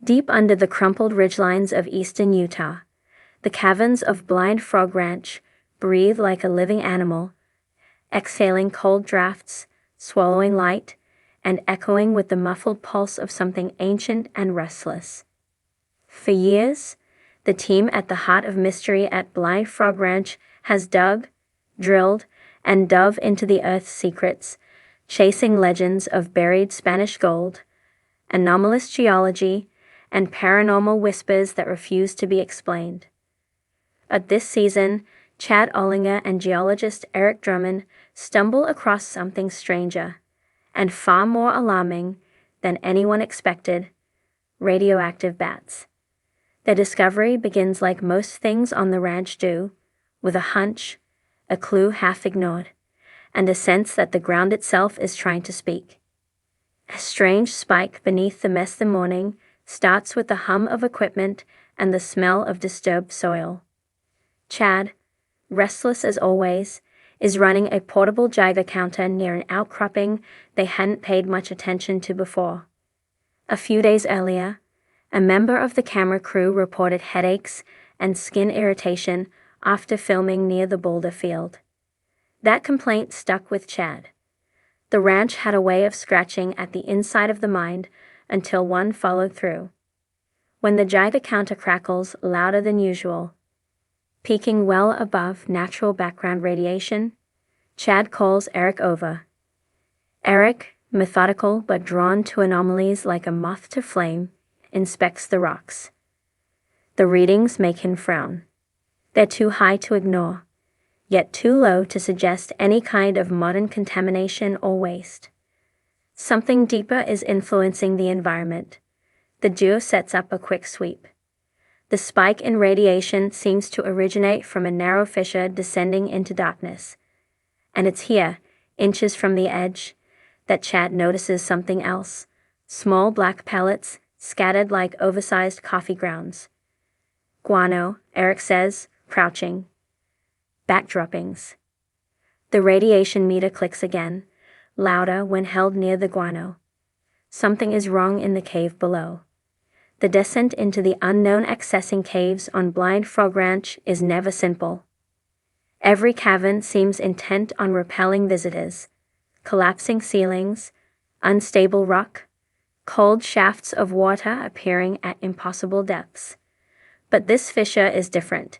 Deep under the crumpled ridgelines of eastern Utah, the caverns of Blind Frog Ranch breathe like a living animal, exhaling cold drafts, swallowing light, and echoing with the muffled pulse of something ancient and restless. For years, the team at the heart of mystery at Blind Frog Ranch has dug, drilled, and dove into the earth's secrets, chasing legends of buried Spanish gold, anomalous geology, and paranormal whispers that refuse to be explained. But this season, Chad Ollinger and geologist Eric Drummond stumble across something stranger, and far more alarming than anyone expected: radioactive bats. Their discovery begins like most things on the ranch do, with a hunch, a clue half ignored, and a sense that the ground itself is trying to speak. A strange spike beneath the mess the morning starts with the hum of equipment and the smell of disturbed soil. Chad, restless as always, is running a portable Geiger counter near an outcropping they hadn't paid much attention to before. A few days earlier, a member of the camera crew reported headaches and skin irritation after filming near the boulder field. That complaint stuck with Chad. The ranch had a way of scratching at the inside of the mind until one followed through. When the Geiger counter crackles louder than usual, peaking well above natural background radiation, Chad calls Eric over. Eric, methodical but drawn to anomalies like a moth to flame, inspects the rocks. The readings make him frown. They're too high to ignore, yet too low to suggest any kind of modern contamination or waste. Something deeper is influencing the environment. The duo sets up a quick sweep. The spike in radiation seems to originate from a narrow fissure descending into darkness. And it's here, inches from the edge, that Chad notices something else: small black pellets scattered like oversized coffee grounds. Guano, Eric says, crouching. Bat droppings. The radiation meter clicks again, louder when held near the guano. Something is wrong in the cave below. The descent into the unknown accessing caves on Blind Frog Ranch is never simple. Every cavern seems intent on repelling visitors: collapsing ceilings, unstable rock, cold shafts of water appearing at impossible depths. But this fissure is different.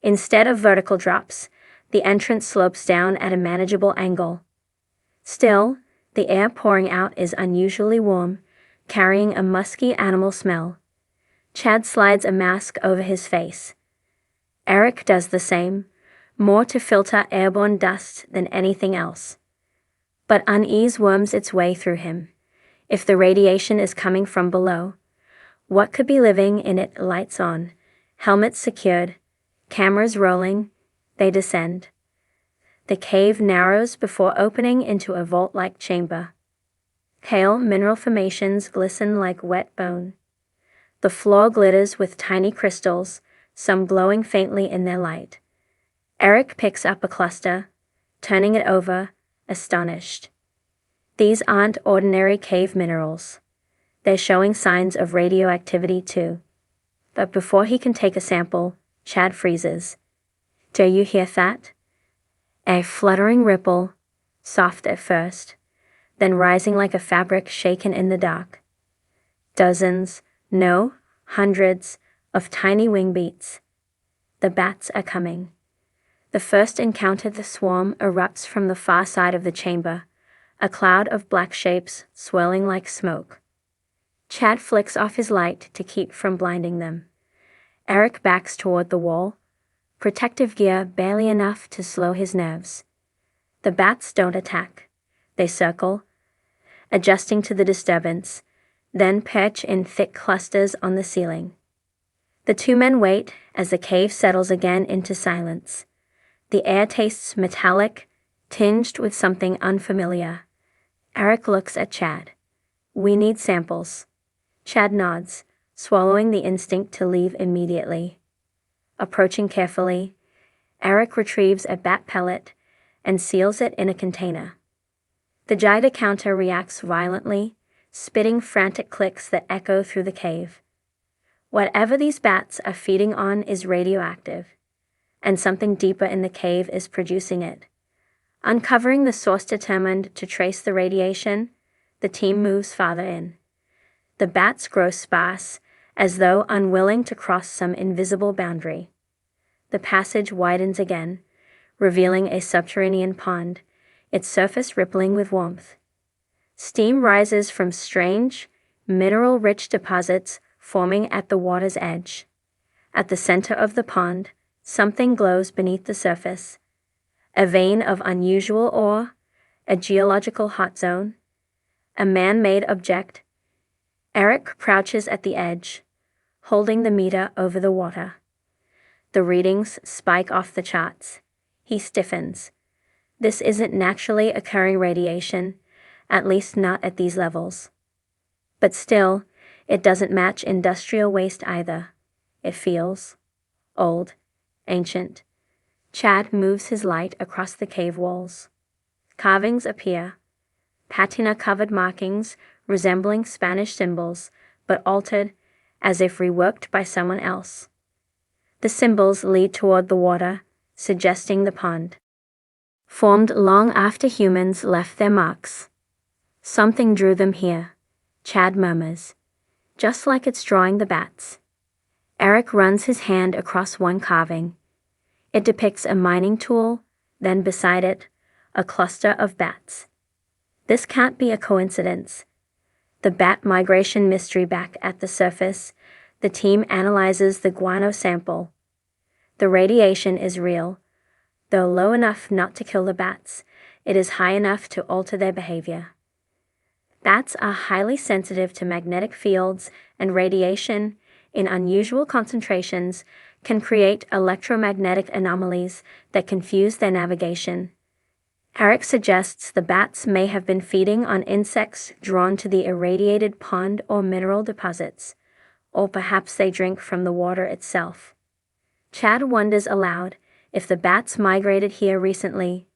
Instead of vertical drops, the entrance slopes down at a manageable angle. Still, the air pouring out is unusually warm, carrying a musky animal smell. Chad slides a mask over his face. Eric does the same, more to filter airborne dust than anything else. But unease worms its way through him. If the radiation is coming from below, what could be living in it? Lights on, helmets secured, cameras rolling, they descend. The cave narrows before opening into a vault-like chamber. Pale mineral formations glisten like wet bone. The floor glitters with tiny crystals, some glowing faintly in their light. Eric picks up a cluster, turning it over, astonished. These aren't ordinary cave minerals. They're showing signs of radioactivity too. But before he can take a sample, Chad freezes. Do you hear that? A fluttering ripple, soft at first, then rising like a fabric shaken in the dark. Dozens, no, hundreds, of tiny wing beats. The bats are coming. The first encounter the swarm erupts from the far side of the chamber, a cloud of black shapes swirling like smoke. Chad flicks off his light to keep from blinding them. Eric backs toward the wall, protective gear barely enough to slow his nerves. The bats don't attack. They circle, adjusting to the disturbance, then perch in thick clusters on the ceiling. The two men wait as the cave settles again into silence. The air tastes metallic, tinged with something unfamiliar. Eric looks at Chad. We need samples. Chad nods, swallowing the instinct to leave immediately. Approaching carefully, Eric retrieves a bat pellet and seals it in a container. The Geiger counter reacts violently, spitting frantic clicks that echo through the cave. Whatever these bats are feeding on is radioactive, and something deeper in the cave is producing it. Uncovering the source determined to trace the radiation, the team moves farther in. The bats grow sparse, as though unwilling to cross some invisible boundary. The passage widens again, revealing a subterranean pond, its surface rippling with warmth. Steam rises from strange, mineral-rich deposits forming at the water's edge. At the center of the pond, something glows beneath the surface. A vein of unusual ore, a geological hot zone, a man-made object. Eric crouches at the edge, holding the meter over the water. The readings spike off the charts. He stiffens. This isn't naturally occurring radiation, at least not at these levels. But still, it doesn't match industrial waste either. It feels old, ancient. Chad moves his light across the cave walls. Carvings appear, patina-covered markings resembling Spanish symbols, but altered, as if reworked by someone else. The symbols lead toward the water, suggesting the pond. Formed long after humans left their marks. Something drew them here, Chad murmurs, just like it's drawing the bats. Eric runs his hand across one carving. It depicts a mining tool, then beside it, a cluster of bats. This can't be a coincidence. The bat migration mystery back at the surface, the team analyzes the guano sample. The radiation is real. Though low enough not to kill the bats, it is high enough to alter their behavior. Bats are highly sensitive to magnetic fields, and radiation, in unusual concentrations, can create electromagnetic anomalies that confuse their navigation. Eric suggests the bats may have been feeding on insects drawn to the irradiated pond or mineral deposits, or perhaps they drink from the water itself. Chad wonders aloud if the bats migrated here recently,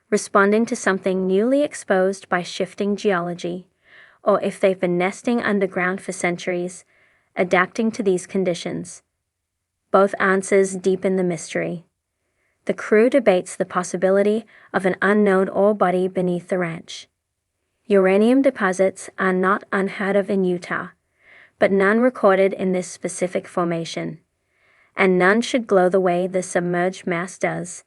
responding to something newly exposed by shifting geology, or if they've been nesting underground for centuries, adapting to these conditions. Both answers deepen the mystery. The crew debates the possibility of an unknown ore body beneath the ranch. Uranium deposits are not unheard of in Utah, but none recorded in this specific formation. And none should glow the way the submerged mass does.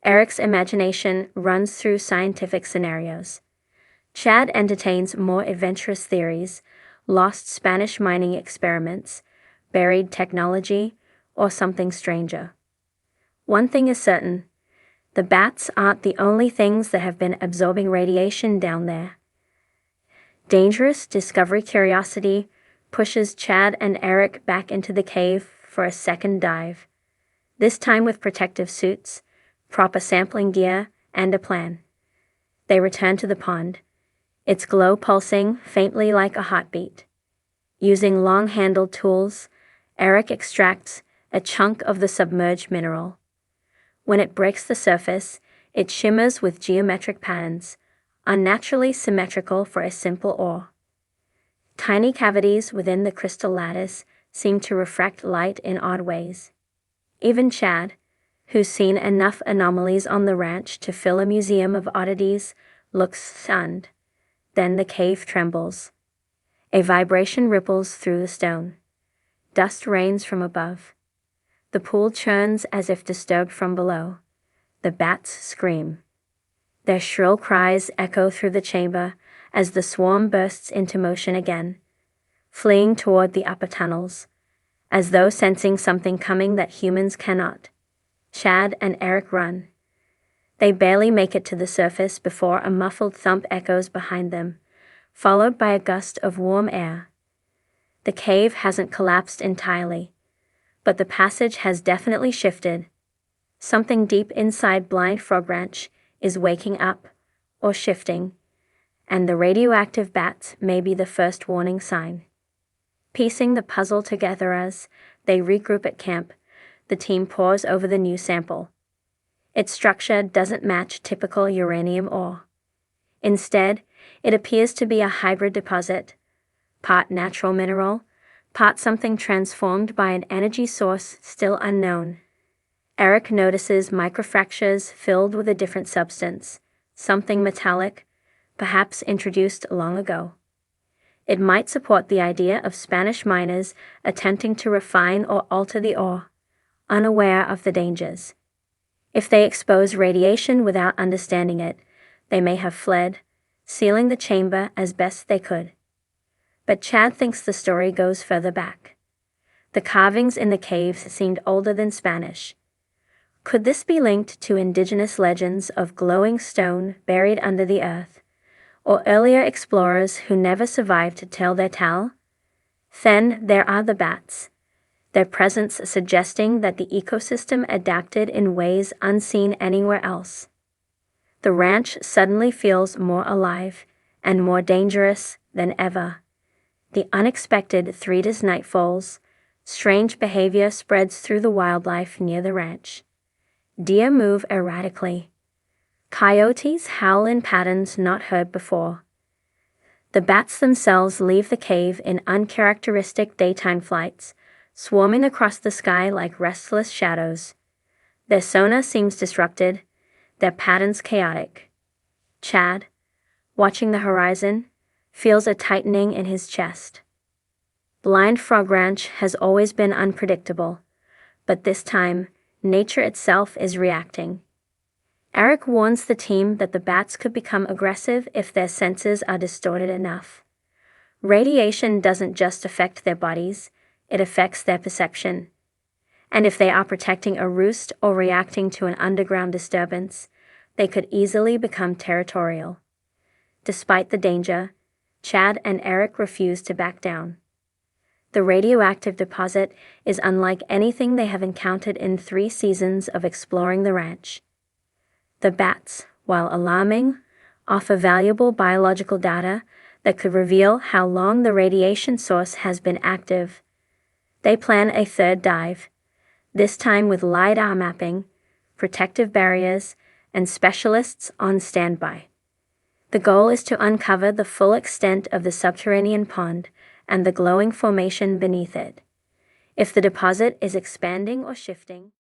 Eric's imagination runs through scientific scenarios. Chad entertains more adventurous theories, lost Spanish mining experiments, buried technology, or something stranger. One thing is certain, the bats aren't the only things that have been absorbing radiation down there. Dangerous discovery curiosity pushes Chad and Eric back into the cave for a second dive, this time with protective suits, proper sampling gear, and a plan. They return to the pond, its glow pulsing faintly like a heartbeat. Using long-handled tools, Eric extracts a chunk of the submerged mineral. When it breaks the surface, it shimmers with geometric patterns, unnaturally symmetrical for a simple ore. Tiny cavities within the crystal lattice seem to refract light in odd ways. Even Chad, who's seen enough anomalies on the ranch to fill a museum of oddities, looks stunned. Then the cave trembles. A vibration ripples through the stone. Dust rains from above. The pool churns as if disturbed from below. The bats scream. Their shrill cries echo through the chamber as the swarm bursts into motion again, fleeing toward the upper tunnels, as though sensing something coming that humans cannot. Chad and Eric run. They barely make it to the surface before a muffled thump echoes behind them, followed by a gust of warm air. The cave hasn't collapsed entirely, but the passage has definitely shifted. Something deep inside Blind Frog Ranch is waking up, or shifting, and the radioactive bats may be the first warning sign. Piecing the puzzle together as they regroup at camp, the team pores over the new sample. Its structure doesn't match typical uranium ore. Instead, it appears to be a hybrid deposit, part natural mineral, part something transformed by an energy source still unknown. Eric notices microfractures filled with a different substance, something metallic, perhaps introduced long ago. It might support the idea of Spanish miners attempting to refine or alter the ore, unaware of the dangers. If they expose radiation without understanding it, they may have fled, sealing the chamber as best they could. But Chad thinks the story goes further back. The carvings in the caves seemed older than Spanish. Could this be linked to indigenous legends of glowing stone buried under the earth, or earlier explorers who never survived to tell their tale? Then there are the bats, their presence suggesting that the ecosystem adapted in ways unseen anywhere else. The ranch suddenly feels more alive and more dangerous than ever. The unexpected threatens nightfalls, strange behavior spreads through the wildlife near the ranch. Deer move erratically. Coyotes howl in patterns not heard before. The bats themselves leave the cave in uncharacteristic daytime flights, swarming across the sky like restless shadows. Their sonar seems disrupted, their patterns chaotic. Chad, watching the horizon, feels a tightening in his chest. Blind Frog Ranch has always been unpredictable, but this time, nature itself is reacting. Eric warns the team that the bats could become aggressive if their senses are distorted enough. Radiation doesn't just affect their bodies, it affects their perception. And if they are protecting a roost or reacting to an underground disturbance, they could easily become territorial. Despite the danger, Chad and Eric refuse to back down. The radioactive deposit is unlike anything they have encountered in 3 seasons of exploring the ranch. The bats, while alarming, offer valuable biological data that could reveal how long the radiation source has been active. They plan a third dive, this time with LiDAR mapping, protective barriers, and specialists on standby. The goal is to uncover the full extent of the subterranean pond and the glowing formation beneath it. If the deposit is expanding or shifting,